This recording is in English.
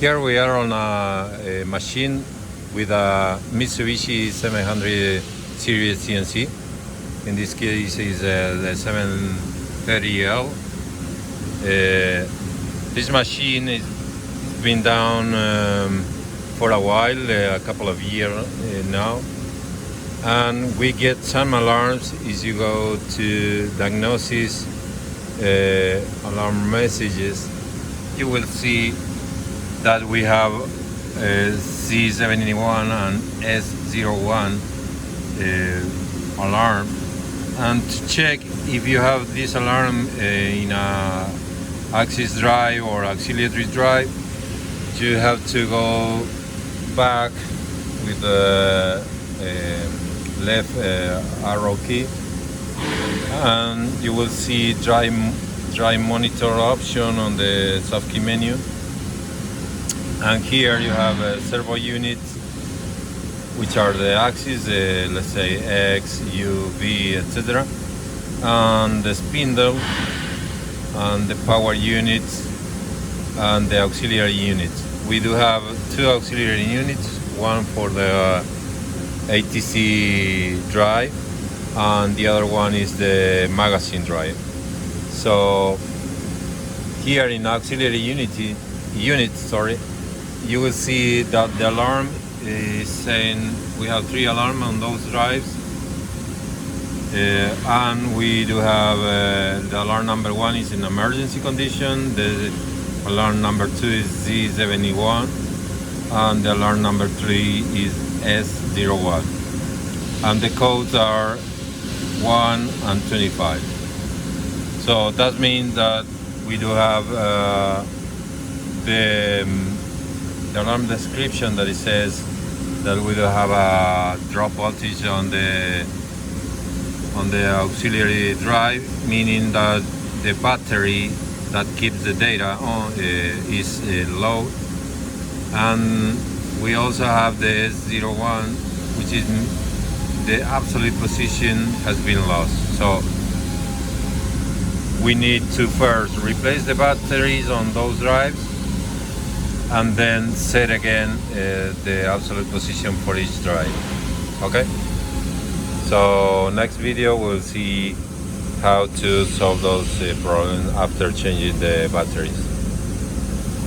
Here we are on a machine with a Mitsubishi 700 series CNC. In this case is the 730L. This machine has been down for a while, a couple of years now, and we get some alarms as you go to diagnosis, alarm messages. You will see that we have Z71 and S01 alarm, and to check if you have this alarm in a axis drive or auxiliary drive, you have to go back with the left arrow key, and you will see drive monitor option on the soft key menu. And here you have servo units, which are the axis, let's say X, U, V, etc. And the spindle, and the power units, and the auxiliary units. We do have two auxiliary units, one for the ATC drive, and the other one is the magazine drive. So here in auxiliary units, you will see that the alarm is saying we have 3 alarms on those drives, and we do have the alarm number 1 is in emergency condition, the alarm number 2 is Z71, and the alarm number 3 is S01, and the codes are 1 and 25. So that means that we do have the alarm description that it says that we do have a drop voltage on the auxiliary drive, meaning that the battery that keeps the data on is low. And we also have the S01, which is the absolute position has been lost. So we need to first replace the batteries on those drives, and then set again the absolute position for each drive. Okay, so next video we'll see how to solve those problems after changing the batteries.